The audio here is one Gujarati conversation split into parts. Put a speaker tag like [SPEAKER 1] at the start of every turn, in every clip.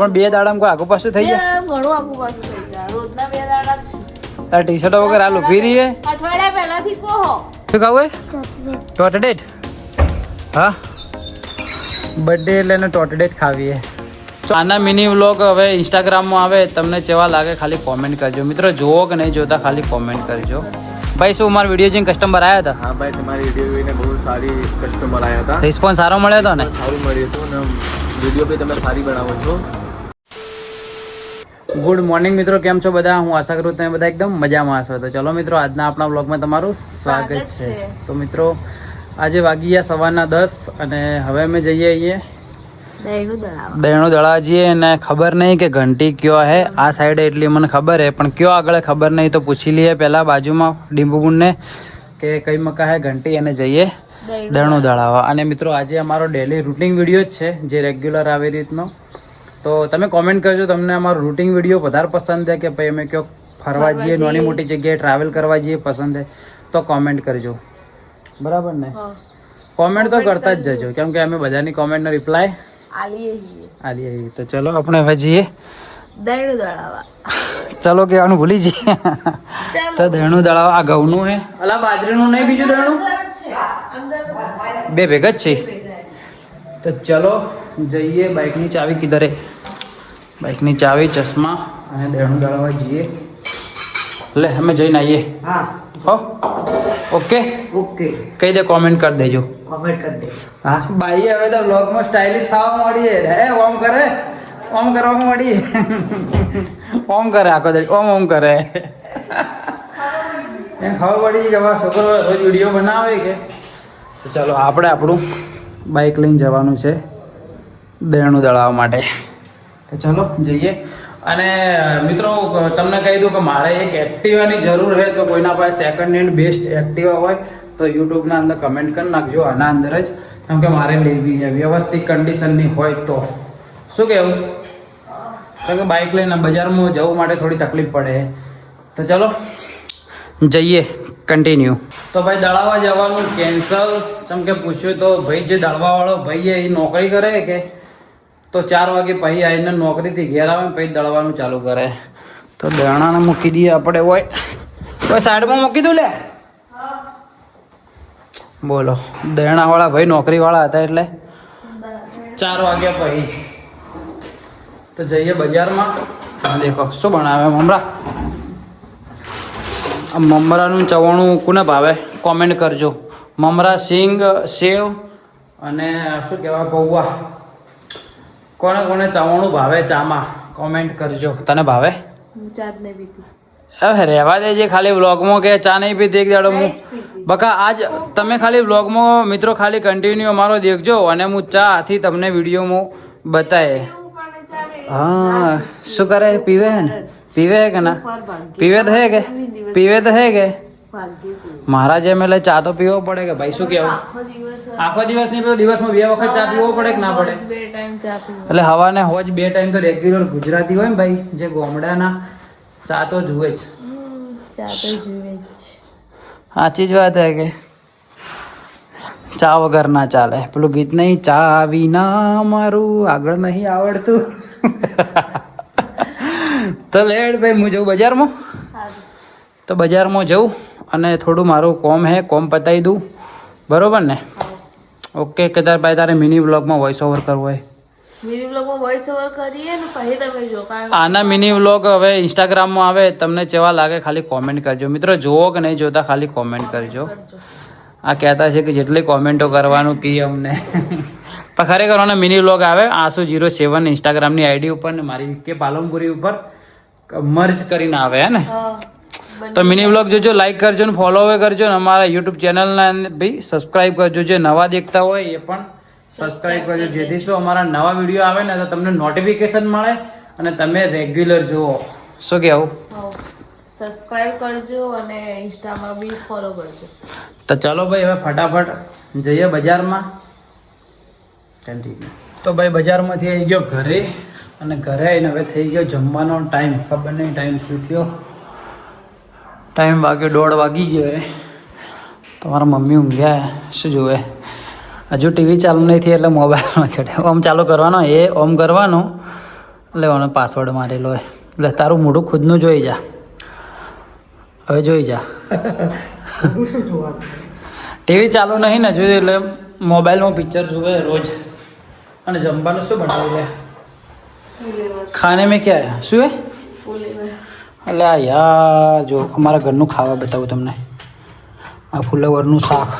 [SPEAKER 1] પણ 2 દાડામાં કોઈ આગુ પાછું થઈ જાય?
[SPEAKER 2] ઘણું આગુ પાછું થઈ જાય. રોજના 2 દાડા જ છે.
[SPEAKER 1] તાર ટી-શર્ટ વગર હાલ ઉભી રહી હે?
[SPEAKER 2] અઠવાડિયા પહેલાથી કહો.
[SPEAKER 1] શું ખાવું હે? ટોટડેટ. હા, બર્થડે એટલે એને ટોટડેટ ખાવી હે. આના મિની વ્લોગ હવે ઇન્સ્ટાગ્રામમાં આવે, તમને કેવા લાગે ખાલી કોમેન્ટ કરજો. મિત્રો જોવો કે નહીં જોતા ખાલી કોમેન્ટ કરજો. ભાઈ શું મારા વિડીયો જોઈને કસ્ટમર આવ્યા હતા?
[SPEAKER 3] હા ભાઈ, તમારી વિડીયો જોઈને બહુ સારી કસ્ટમર આવ્યા હતા.
[SPEAKER 1] રિસ્પોન્સ સારો મળ્યો હતો ને?
[SPEAKER 3] સારું મળ્યું હતું ને વિડીયો બી તમે સારી બનાવો છો.
[SPEAKER 1] ગુડ મોર્નિંગ મિત્રો, કેમ છો બધા? હું આશા કરું તમે બધા એકદમ મજામાં હશો. તો ચલો મિત્રો, આજના આપણા વ્લોગમાં તમારું સ્વાગત છે. તો મિત્રો આજે વાગી ગયા સવારના 10 અને હવે અમે જઈએ છીએ દહેણું દળાવા જઈએ. અને ખબર નહીં કે ઘંટી કયો હે આ સાઈડ, એટલી મને ખબર હે, પણ કયો આગળ ખબર નહીં. તો પૂછી લઈએ પહેલાં બાજુમાં ડીંબુગુંડને કે કઈ મકા હે ઘંટી, અને જઈએ દહેણું દળાવા. અને મિત્રો આજે અમારો ડેલી રૂટિન વિડીયો જ છે, જે રેગ્યુલર આવી રીતનો. તો તમે કોમેન્ટ કરજો તમને અમારો રૂટિન વિડીયો વધારે પસંદ છે કે ભાઈ અમે કયો ફરવા જઈએ, નાની મોટી જગ્યાએ ટ્રાવેલ કરવા જઈએ પસંદ છે, તો કોમેન્ટ કરજો. બરાબર ને? કોમેન્ટ તો કરતા જ જજો, કેમ કે અમે બધાની કોમેન્ટનો રિપ્લાય આલીએ. તો ચલો આપણે હવે જઈએ
[SPEAKER 2] દહેણું દળાવા.
[SPEAKER 1] ચલો કહેવાનું ભૂલી જઈએ. તો દહેણું દળાવા. આ ઘઉંનું હે, અલા બાજરીનું નહીં, બીજું દહેણું બે ભેગા જ છે. તો ચલો જઈએ. બાઇકની ચાવી કિધર હે? બાઇકની ચાવી, ચશ્મા અને દહેણું દળાવા જઈએ. લે અમે જઈને આવીએ.
[SPEAKER 2] હા
[SPEAKER 1] હો, ઓકે
[SPEAKER 2] ઓકે.
[SPEAKER 1] કહી દે, કોમેન્ટ કરી દેજો.
[SPEAKER 2] કોમેન્ટ કરી દે.
[SPEAKER 1] હા ભાઈ, હવે તો વ્લોગમાં સ્ટાઇલિશ થવા મળી હે. ઓમ કરે, ઓમ કરવા મળી. ઓમ કરે આખો દે, ઓમ કરે. એમ ખબર પડી કે અમારો છોકરો રોજ વિડીયો બનાવે કે. તો ચાલો આપણે આપણું બાઇક લઈને જવાનું છે દહેણું દળાવવા માટે. તો ચલો જઈએ. અને મિત્રો તમને કહી દઉં કે મારે એક એક્ટિવાની જરૂર છે. તો કોઈના પાસે સેકન્ડ હેન્ડ બેસ્ટ એક્ટિવા હોય તો યુટ્યુબના અંદર કમેન્ટ કરી નાખજો, આના અંદર જ. કેમ કે મારે લેવી છે, વ્યવસ્થિત કન્ડિશનની હોય તો. શું કહેવું? કેમ કે બાઇક લઈને બજારમાં જવું માટે થોડી તકલીફ પડે. તો ચલો જઈએ, કન્ટિન્યુ. તો ભાઈ દળાવા જવાનું કેન્સલ. જેમ કે પૂછ્યું તો ભાઈ જે દળવાવાળો ભાઈ એ નોકરી કરે કે, તો 4 વાગે પછી આવીને નોકરીથી ઘેર આવે પછી દળવાનું ચાલુ કરે. તો દણાને મૂકી દઈએ આપણે. હોય સાઈડમાં મૂકી દઉં લે. બોલો, દહેણાવાળા ભાઈ નોકરીવાળા હતા એટલે 4 વાગ્યા પછી. તો જઈએ બજારમાં. દેખો શું બનાવે મમરા. આ મમરાનું ચવાણું કોને ભાવે કોમેન્ટ કરજો. મમરા, સિંગ, સેવ અને શું કહેવાય પૌવા, કોને કોને ચવાણું ભાવે ચામાં કોમેન્ટ કરજો. તને ભાવે?
[SPEAKER 2] ચા જ નહીં પીતી.
[SPEAKER 1] હવે રહેવા દેજે ખાલી વ્લોગમાં કે ચા નહીં પીતી એક દાડો. હું બકા આજ તમે ખાલી વ્લોગમાં મિત્રો ખાલી કન્ટિન્યુ અમારો દેખજો, અને હું ચા હાથી તમને વિડીયોમાં બતાવે. હા શું કરે? પીવે હે ને? પીવે હે કે ના? પીવે તો હે કે? પીવે તો હે કે? મારા જેમ એટલે ચા તો પીવો પડે કે ભાઈ. શું કેવું? આખો દિવસ નહીં પીવો, દિવસમાં 2 વખત ચા પીવો પડે કે ના પડે? એટલે હવાને હોજ 2 ટાઈમ તો રેગ્યુલર ગુજરાતી હોય ને ભાઈ, જે ગામડાના ચા તો જુએ જ. સાચી જ વાત હે કે ચા વગર ના ચાલે. પેલું ગીત નહીં, ચા વિના મારું આગળ નહીં આવડતું. તો લેડ ભાઈ, હું જઉં બજારમાં. તો બજારમાં જઉં અને થોડું મારું કોમ હે, કોમ પતાવી દઉં. બરોબર ને? ઓકે. કે ભાઈ તારે મિની વ્લોગમાં વોઇસ ઓવર કરવો હોય?
[SPEAKER 2] મિની વ્લોગમાં વોઇસ ઓવર કરીએ ને પછી તમે જો.
[SPEAKER 1] આના મિની વ્લોગ હવે ઇન્સ્ટાગ્રામમાં આવે, તમને કેવા લાગે ખાલી કોમેન્ટ કરજો. મિત્રો જોવો કે નહીં જોતા ખાલી કોમેન્ટ કરજો. આ કહેતા છે કે જેટલી કોમેન્ટો કરવાનું કહી અમને. પણ ખરેખર આના મિની વ્લોગ આવે આસુ07 ઇન્સ્ટાગ્રામની આઈડી ઉપર ને મારી કે પાલનપુરી ઉપર મર્જ કરીને આવે હે ને. તો મિની વ્લોગ જોજો, લાઈક કરજો ને ફોલો કરજો ને અમારા યુટ્યુબ ચેનલના ભાઈ સબસ્ક્રાઈબ કરજો. જે નવા દેખતા હોય એ પણ સબસ્ક્રાઈબ કરજો, જેથી શું અમારા નવા વિડીયો આવે ને તો તમને નોટિફિકેશન મળે અને તમે રેગ્યુલર જુઓ. શું કહેવું?
[SPEAKER 2] સબસ્ક્રાઇબ કરજો અને ઇન્સ્ટામાં બી ફોલો કરજો.
[SPEAKER 1] તો ચલો ભાઈ હવે ફટાફટ જઈએ બજારમાં. તો ભાઈ બજારમાંથી આવી ગયો ઘરે, અને ઘરે આવીને હવે થઈ ગયો જમવાનો ટાઈમ. ખબર નહીં ટાઈમ શું થયો, ટાઈમ વાગ્યો 1:30 વાગી ગયો. તમારા મમ્મી ઊંઘ્યા શું જોવે? હજુ ટીવી ચાલુ નહીં થઈ એટલે મોબાઈલમાં ચડે. ઓમ ચાલુ કરવાનો, એ ઓમ કરવાનો લેવાનો પાસવર્ડ મારેલો હોય એટલે તારું મોઢું ખુદનું જોઈ જા. હવે જોઈ જા. ટીવી ચાલુ નહીં ને જોઈએ એટલે મોબાઈલમાં પિક્ચર જુએ રોજ. અને જમવાનું શું બનાવ્યું લે? ખાને મેં ક્યાં આવ્યા શું હે? એટલે આ યાર જો અમારા ઘરનું ખાવા બતાવું તમને. આ ફુલાવરનું શાક.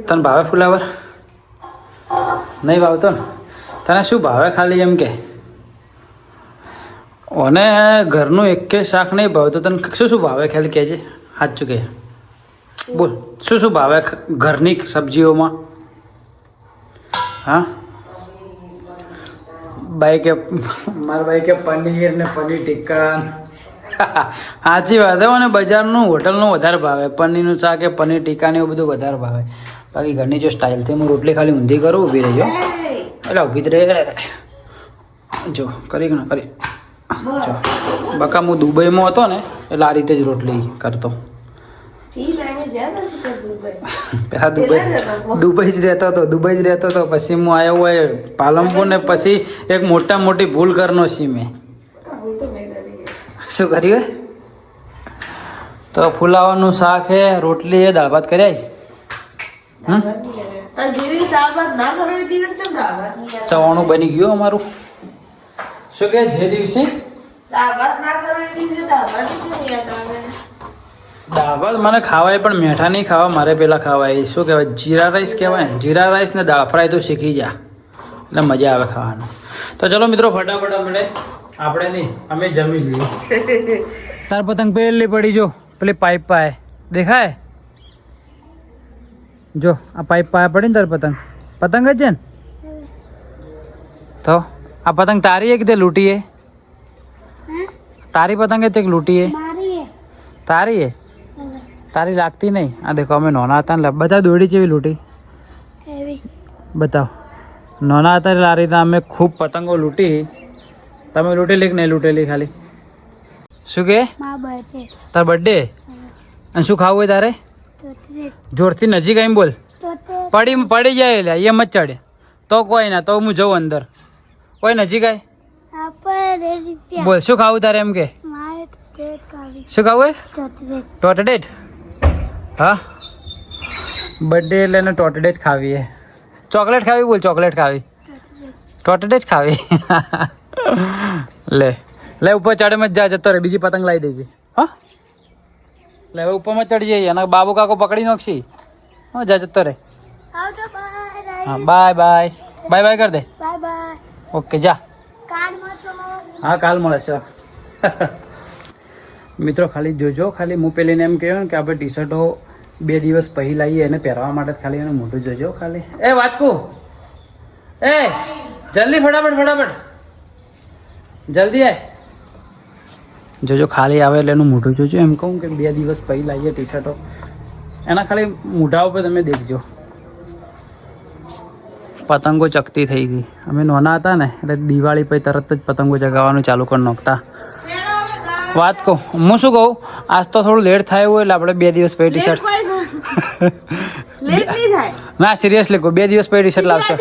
[SPEAKER 1] તને ભાવે ફુલાવર? નહીં ભાવતો ને? તને શું ભાવે ખાલી એમ કે? અને ઘરનું એક કે શાક નહીં ભાવતું તને શું શું ભાવે ખાલી કહેજે. સાચું કે બોલ શું શું ભાવે ઘરની સબ્જીઓમાં? હા બાઈ કે મારા બાઈ કે પનીર ને પનીર ટિક્કા. સાચી વાત હે. અને બજારનું હોટલનું વધારે ભાવે. પનીરનું શાક કે પનીર ટિક્કા ને એવું બધું વધારે ભાવે. બાકી ઘરની જો સ્ટાઇલથી હું રોટલી ખાલી ઊંધી કરું ઊભી રહી જાઉં એટલે ઊભી જ રહે. જો કરી ને કરી જો બકા હું દુબઈમાં હતો ને એટલે આ રીતે જ રોટલી કરતો. પેલા દુબઈ જ રહેતો હતો. પછી હું આવ્યો હોય પાલનપુર ને પછી એક મોટી ભૂલ કરનો છી મેં. શું કર્યું? તો ફુલાવાનું શાક હે, રોટલી હે, દાળ ભાત કર્યા. ચવાણું બની ગયું અમારું. શું કે જે દિવસે દાળ ભાત મને ખાવાય પણ મેઠા નહીં ખાવા મારે. પેલા ખાવાય શું કહેવાય જીરા રાઈસ કહેવાય. જીરા રાઈસ ને દાળ ફ્રાય તો શીખી જા એટલે મજા આવે ખાવાનું. તો ચલો મિત્રો ફટાફટ મળે. આપણે નહીં અમે જમી લઈએ. તાર પતંગ પહેલી પડી જો પેલી પાઇપ પાય દેખાય જો આ પાઇપ પાયા પડી ને તાર પતંગ પતંગ જ છે ને. તો આ પતંગ તારી હે કે તે લૂંટી હે? તારી પતંગ હે તે લૂંટી હે? તારી હે? તારી લાગતી નહીં. આ દેખો અમે નાના હતા ને બધા દોડી જેવી લૂંટી બતાવો. નાના હતા એટલે આ રીતે અમે ખૂબ પતંગો લૂંટી. તમે લૂંટેલી કે નહીં લૂંટેલી? ખાલી શું કે તાર બર્થડે અને શું ખાવું હોય તારે? જોરથી નજીક આવીને બોલ. પડી જાય એટલે એમ જ ચડે તો કોઈ ના તો હું જઉં અંદર. કોઈ નજીક આય બોલ શું ખાવું તારે એમ કે? શું ખાવું હોય? ટોટડેટ. હા બર્થડે એટલે એને ટોટડેટ ખાવી હે. ચોકલેટ ખાવી બોલ. ચોકલેટ ખાવી ટોટડેટ ખાવી. લે ઉપર ચડે મત જા જતો રે. બીજી પતંગ લાવી દેજે. હા લે હવે ઉપરમાં ચડી જઈએ અને બાબુ કાકો પકડી નાખશી. હા જા જતો રે. હા બાય બાય કર દે. ઓકે જા. હા કાલ મળે છે. મિત્રો ખાલી જોજો. ખાલી હું પેલીને એમ કહ્યું કે આપણે ટી શર્ટો 2 દિવસ પછી લાવીએ એને પહેરવા માટે. ખાલી એનું મોઢું જોજો ખાલી. એ વાતકુ એ જલ્દી ફટાફટ જલ્દી આય. જોજો ખાલી આવે એટલે એનું મોઢું જોજો. એમ કહું કે 2 દિવસ પછી લાવીએ ટી શર્ટો એના ખાલી મોઢા ઉપર તમે દેખજો. પતંગો ચકતી થઈ ગઈ. અમે નાના હતા ને એટલે દિવાળી પછી તરત જ પતંગો ચગાવવાનું ચાલુ કરી નાખતા. વાત કહું હું શું કહું આજ તો થોડું લેટ થાય એવું એટલે આપણે 2 દિવસ પછી ટી શર્ટ ના સિરિયસલી કહું 2 દિવસ પછી ટી શર્ટ લાવશો.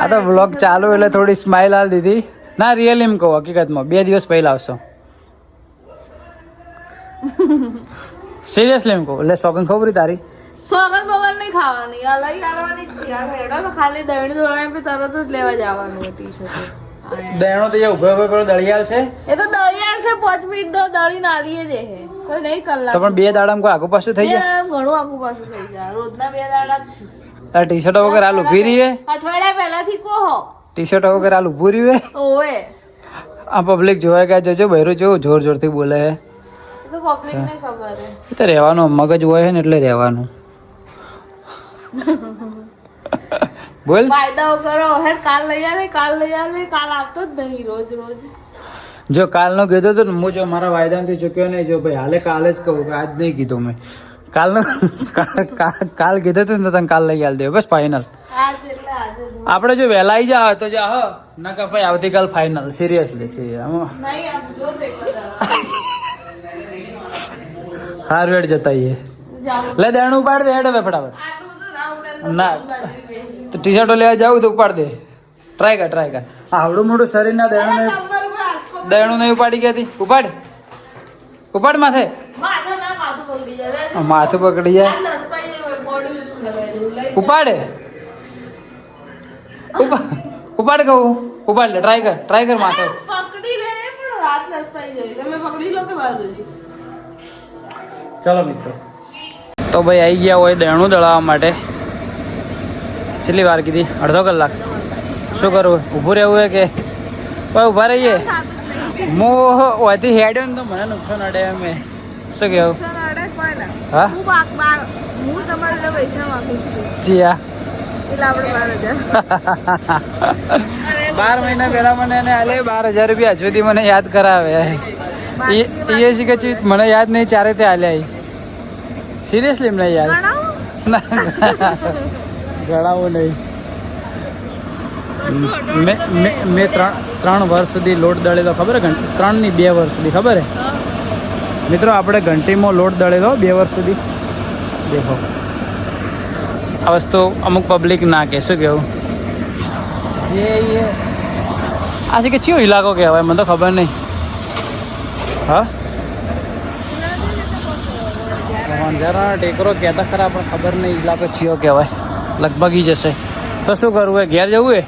[SPEAKER 1] આ તો બ્લોગ ચાલુ એટલે થોડી સ્માઇલ આલ દીધી. ના રિયલ એમ કહું હકીકતમાં 2 દિવસ પહેલા આવશો. સિરિયસલી એમ કહું. એટલે સોગન ખબર તારી
[SPEAKER 2] સોગન બોગન નહીં ખાવાની. આ લઈ આવવાની જ છે. આ રેડો તો ખાલી દહીં દોડાય પે તરત જ લેવા જવાનું ટી-શર્ટ.
[SPEAKER 1] દહેણો તો એ ઉભો પેલો દળિયાલ છે.
[SPEAKER 2] એ તો દળિયાળ છે. 5 મિનિટ દો દળી નાલીએ દે હે કોઈ નહીં કલાક.
[SPEAKER 1] તો પણ 2 દાડામાં કોઈ આગુ પાછું થઈ જાય.
[SPEAKER 2] ઘણું આગુ પાછું થઈ જાય. રોજના 2 દાડા જ છે.
[SPEAKER 1] તાર ટી શર્ટ વગર હાલ ઉભી રહી હે.
[SPEAKER 2] અઠવાડિયા પહેલાથી કહો
[SPEAKER 1] ટી શર્ટ વગર હાલ ઉભું રહ્યું હે.
[SPEAKER 2] ઓવે
[SPEAKER 1] આ પબ્લિક જોવા ગયા જોજો બહેરું જો જોર જોરથી બોલે હે.
[SPEAKER 2] તો પબ્લિક ને ખબર હે.
[SPEAKER 1] એ તો રહેવાનું મગજ હોય ને એટલે રહેવાનું. બોલ
[SPEAKER 2] વાયદાઓ કરો. હેડ કાલ લઈ આવે કાલ આવતો જ નહીં રોજ
[SPEAKER 1] જો કાલનો કીધો તો હું જો મારા વાયદાથી ચૂક્યો નહીં. જો ભાઈ હાલે કાલે જ કહું કે આજ નહીં કીધું મેં. કાલ કીધું હતું ને તને કાલ લઈ આલ દે બસ ફાઇનલ. આપણે જો વહેલા આવી જા તો જા હ ના કે ભાઈ આવતીકાલ ફાઇનલ. સિરિયસલી હાર વેડ જતા લે દેણું ઉપાડ દે હેડ હવે ફટાફટ. ના તો ટી શર્ટો લેવા જાવ તો ઉપાડ દે. ટ્રાય કર. આવડું મોટું શરીર ના દયણું નહીં ઉપાડી ગયા હતી. ઉપાડ માથે. માથું પકડી જાય. ઉપાડે ઉપાડ કહું. ઉપાડ લે. ટ્રાય કર માથે.
[SPEAKER 2] પકડી લે પણ હાથ લસપાઈ જાય. તમે પકડી લો કે બાજુથી.
[SPEAKER 1] ચલો મિત્રો, તો ભાઈ આવી ગયા હોય દયણું દળાવવા માટે. છેલ્લી વાર કીધી અડધો કલાક. શું કરવું? ઊભું રહેવું હોય કે ભાઈ ઊભા રહીએ? મોહ હોયથી હેડ્યો ને તો મને નુકસાન અડે એમ. શું કેવું? હા
[SPEAKER 2] હું તમારે પૈસા માંગુ છું.
[SPEAKER 1] જીયા
[SPEAKER 2] એટલે આપણે 12,000.
[SPEAKER 1] 12 મહિના પહેલા મને એને આલે 12,000 રૂપિયા. હજુ સુધી મને યાદ કરાવે. એ છે કે મને યાદ નહીં ચારે તે આલ્યા. સિરિયસલી મને યાદ ગણાવું નહીં. મેં 3 વર્ષ સુધી લોટ દળેલો. ખબર હે? 3 ની 2 વર્ષ સુધી. ખબર હે મિત્રો? આપણે ઘંટીમાં લોટ દળેલો 2 વર્ષ સુધી. દેખો આ વસ્તુ અમુક પબ્લિક ના કે. શું કેવું? જે આ છે કે ચિયો ઇલાકો કહેવાય મને તો ખબર નહીં. હા જરા ટેકરો કહેતા ખરા પણ ખબર નહીં ઇલાકો ચિયો કહેવાય. લગભગ ઈ જશે. તો શું કરવું? એ ઘેર જવું?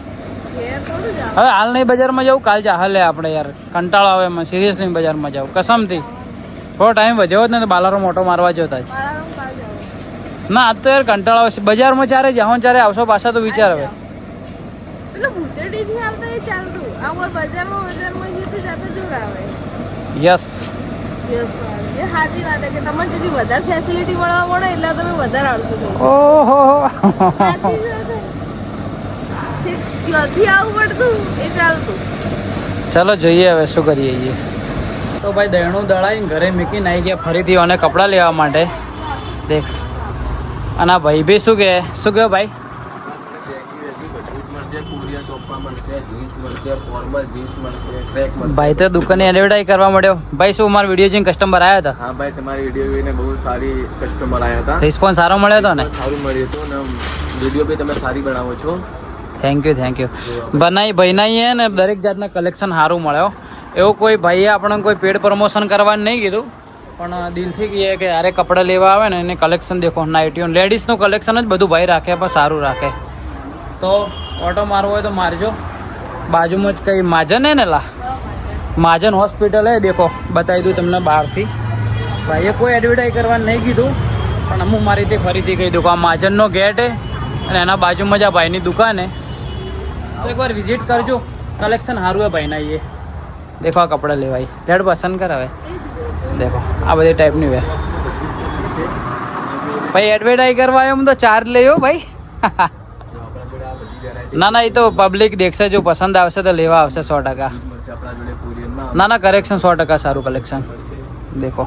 [SPEAKER 1] હવે હાલ નહીં બજારમાં જવું. કાલ જા હાલે આપણે યાર. કંટાળો આવે એમાં. સિરિયસલી બજારમાં જાવ કસમથી. થોડો ટાઈમ વધ્યો હોત ને તો બાલારો મોટો મારવા જતા જ. ના આજ તો યાર કંટાળો આવશે. બજારમાં ચારે જાઓ ચારે આવશો પાછા તો વિચાર હવે. યસ
[SPEAKER 2] સાચી વાત છે કે તમારે જેટલી વધારે ફેસિલિટી મળવા મળે એટલે તમે વધારે આવશો.
[SPEAKER 1] ઓહો
[SPEAKER 2] ત્યાંથી આવવું પડતું એ ચાલતું.
[SPEAKER 1] ચલો જોઈએ હવે શું કરીએ. તો ભાઈ દયણું દળાઈને ઘરે મૂકીને આવી ગયા ફરીથી અને કપડાં લેવા માટે. દેખ અને આ ભાઈ બી શું કહો ભાઈ? ભાઈ તો દુકાને એડવર્ટાઈઝ કરવા મળ્યો. ભાઈ શું મારો વિડીયો જોઈને કસ્ટમર આવ્યા હતા?
[SPEAKER 3] હા ભાઈ, તમારી વિડીયો જોઈને બહુ સારી કસ્ટમર આવ્યા હતા.
[SPEAKER 1] રિસ્પોન્સ સારો મળ્યો હતો ને?
[SPEAKER 3] સારું મળ્યું હતું ને વિડીયો બી તમે સારી બનાવો છો.
[SPEAKER 1] Thank you. ભાઈનાઈએ ને દરેક જાતના કલેક્શન સારું મળ્યો. એવું કોઈ ભાઈએ આપણને કોઈ પેડ પ્રમોશન કરવાનું નહીં કીધું પણ દિલથી કહીએ કે યારે કપડાં લેવા આવે ને એને કલેક્શન દેખો. નાઇટીઓ લેડીઝનું કલેક્શન જ બધું ભાઈ રાખે પણ સારું રાખે. તો ઓટો મારવો હોય તો મારજો. બાજુમાં જ કંઈ માજન હે ને મહાજન હોસ્પિટલ હે. દેખો બતાવી દઉં તમને બહારથી. ભાઈએ કોઈ એડવર્ટાઈઝ કરવાનું નહીં કીધું પણ અમુક મારી રીતે ફરીથી કહી દઉં કે આ મહાજનનો ગેટ હે અને એના બાજુમાં જ આ ભાઈની દુકાન હે. તો એકવાર વિઝિટ કરજો. કલેક્શન સારું હે ભાઈના. એ દેખો આ કપડાં લેવાય. રેડ પસંદ કરાવે. દેખો આ બધી ટાઈપની વેર. ભાઈ એડવર્ટાઈઝ કરવા આવ્યો તો ચાર્જ લેવો ભાઈ. ના એ તો પબ્લિક દેખશે. જો પસંદ આવશે તો લેવા આવશે 100%. ના કરેક્શન 100% સારું કલેક્શન. દેખો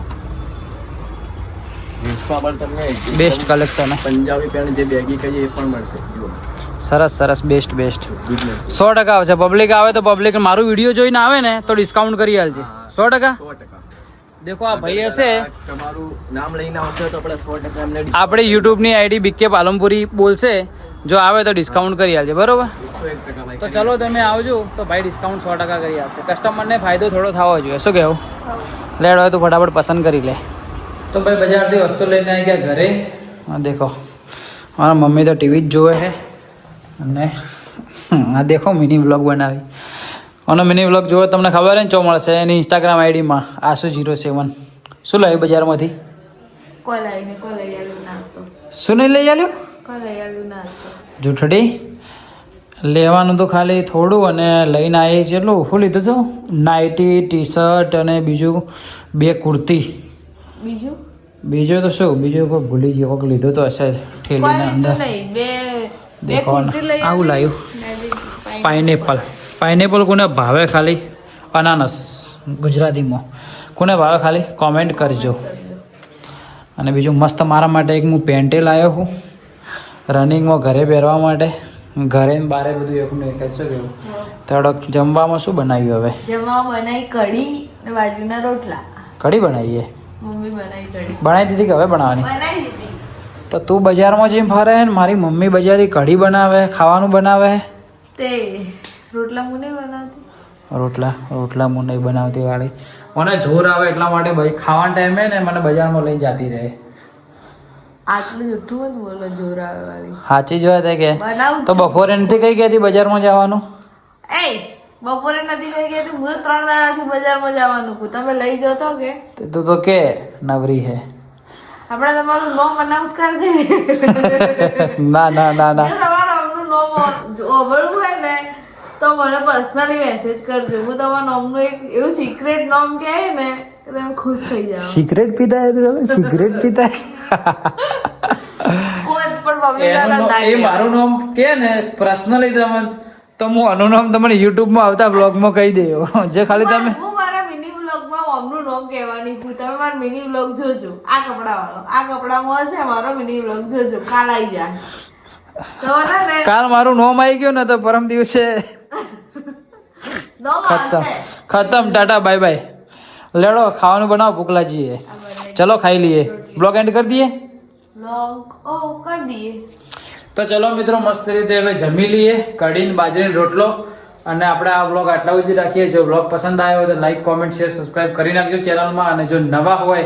[SPEAKER 1] બેસ્ટ કલેક્શન.
[SPEAKER 3] પંજાબી પેન્ટ જે બેગી કહીએ એ પણ મળશે.
[SPEAKER 1] સરસ બેસ્ટ 100% આવશે. પબ્લિક આવે તો પબ્લિક મારું વિડીયો જોઈને આવે ને તો ડિસ્કાઉન્ટ કરી આલજે 100%. દેખો આ ભાઈ હશે
[SPEAKER 3] તમારું નામ લઈને આવશે તો આપણે 100% એમને
[SPEAKER 1] આપણે યુટ્યુબની આઈડી બીકે પાલનપુરી બોલશે. જો આવે તો ડિસ્કાઉન્ટ કરી આલજે. બરોબર?
[SPEAKER 3] 101%
[SPEAKER 1] તો ચલો તમે આવજો તો ભાઈ ડિસ્કાઉન્ટ 100% કરી આપશે. કસ્ટમરને ફાયદો થોડો થવો જોઈએ. શું કહેવું? લેડ હોય તો ફટાફટ પસંદ કરી લે. તો ભાઈ બજારથી વસ્તુ લઈને આવી ગયા ઘરે. હા દેખો મારા મમ્મી તો ટીવી જ જોવે છે અને આ દેખો મિની વ્લોગ બનાવી. અને મિની વ્લોગ જોવે તમને ખબર ને ચો મળશે એની ઇન્સ્ટાગ્રામ આઈડીમાં આસુ07. શું લાવ્યું બજારમાંથી? શું નહીં લઈ આવ્યું? જૂઠડી લેવાનું તો ખાલી થોડું અને લઈને આવી એટલું. શું લીધું હતું? નાઇટી, ટી શર્ટ અને બીજું 2 કુર્તી. બીજું તો શું? બીજું કોઈ ભૂલી ગયો. કોઈક લીધું તો હશે ઠેલીના અંદર. દેખો આવું લાવ્યું. પાઇનેપલ કોને ભાવે? ખાલી અનાનસ ગુજરાતીમાં કોને ભાવે ખાલી કોમેન્ટ કરજો. અને બીજું મસ્ત મારા માટે એક હું પેન્ટે લાવ્યો છું રનિંગમાં ઘરે પહેરવા માટે. ઘરે ને બારે બધું એકનું એક. શું કેવું? થોડોક જમવામાં શું બનાવ્યું હવે?
[SPEAKER 2] જમવામાં બનાવી કઢી ને બાજુના રોટલા.
[SPEAKER 1] કઢી બનાવીએ?
[SPEAKER 2] મમ્મી બનાવી કઢી.
[SPEAKER 1] બનાવી દીધી કે હવે બનાવવાની?
[SPEAKER 2] બનાવી દીધી.
[SPEAKER 1] તો તું બજારમાં જઈને ફરે ને મારી મમ્મી બજારી કઢી બનાવે ખાવાનું બનાવે
[SPEAKER 2] તે રોટલા હું નહીં બનાવતી.
[SPEAKER 1] રોટલા હું નહીં બનાવતી વાળી મને જોર આવે એટલા માટે ભાઈ ખાવાના ટાઈમે ને મને બજારમાં લઈને જતી રહે.
[SPEAKER 2] આટલું જૂઠું મત બોલો, જોર આવે વાળી.
[SPEAKER 1] સાચી જ વાત કે
[SPEAKER 2] બનાવું
[SPEAKER 1] તો બપોરે નથી કઈ ગયા હતી બજારમાં જવાનું.
[SPEAKER 2] એ બપોરે નથી કઈ ગયા, હું 3 દાડાથી બજારમાં જવાનું છું. તમે લઈ જાઓ તો કે
[SPEAKER 1] તું તો કે નવરી હે.
[SPEAKER 2] આપણે તમારું નોમ અનાઉન્સ કરી દે.
[SPEAKER 1] ના ના ના ના
[SPEAKER 2] જો તમારું આમનું નોમ ઓળખવું હોય ને તો મને પર્સનલી મેસેજ કરજો. હું તમારા નોમનું એક એવું સિક્રેટ નોમ કહેવાય ને કે તમે ખુશ થઈ જાઓ.
[SPEAKER 1] સિગરેટ પીતા હે તું? સિગરેટ પીતા હે?
[SPEAKER 2] કોઈ પણ પબ્લિક દ્વારા ના
[SPEAKER 1] એ
[SPEAKER 2] કહેવાય.
[SPEAKER 1] મારું નામ કે ને પર્સનલી તમને તો હું આનું નામ તમને યુટ્યુબમાં આવતા બ્લોગમાં કહી દઉં. જે ખાલી તમે
[SPEAKER 2] હું મારા મિની વ્લોગમાં મમ્મનું નામ કહેવાની છું. તમે મારો મિની વ્લોગ જોજો. આ કપડામાં હશે મારો મિની વ્લોગ જોજો. કાલ આવી જાય તમારે ને
[SPEAKER 1] કાલ મારું નામ આવી ગયું ને તો પરમ દિવસે
[SPEAKER 2] નોમ આવશે.
[SPEAKER 1] ખતમ ટાટા બાય બાય. લેડો ખાવાનું બનાવો ભૂખલાજીએ. ચલો ખાઈ લઈએ. બ્લોગ એન્ડ કરી દઈએ.
[SPEAKER 2] વ્લોગ કરી દઈએ.
[SPEAKER 1] તો ચલો મિત્રો મસ્ત રીતે હવે જમી લઈએ કઢીને બાજરીનો રોટલો. અને આપણે આ બ્લોગ આટલા સુધી રાખીએ. જો બ્લોગ પસંદ આવ્યો હોય તો લાઈક કોમેન્ટ શેર સબસ્ક્રાઇબ કરી નાખજો ચેનલમાં. અને જો નવા હોય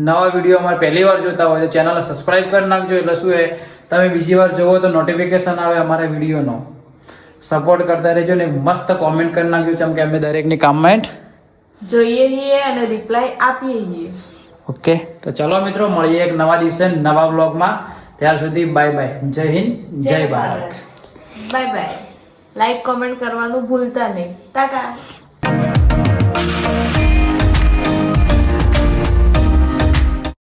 [SPEAKER 1] નવા વિડીયો અમારે પહેલી વાર જોતા હોય તો ચેનલને સબસ્ક્રાઇબ કરી નાખજો. એટલે શું એ તમે બીજી વાર જોવો તો નોટિફિકેશન આવે અમારા વિડીયોનો. સપોર્ટ કરતા રહેજો ને મસ્ત કોમેન્ટ કરી નાખજો કેમ કે અમે દરેકની કમેન્ટ
[SPEAKER 2] જોઈએ છીએ અને રિપ્લાય આપીએ છીએ.
[SPEAKER 1] ઓકે તો ચલો મિત્રો મળીએ એક નવા દિવસે નવા બ્લોગમાં. ત્યાર સુધી બાય બાય. જય હિન્દ જય Bharat.
[SPEAKER 2] Bye bye. Like comment કરવાનું ભૂલતા નહીં. ટાટા.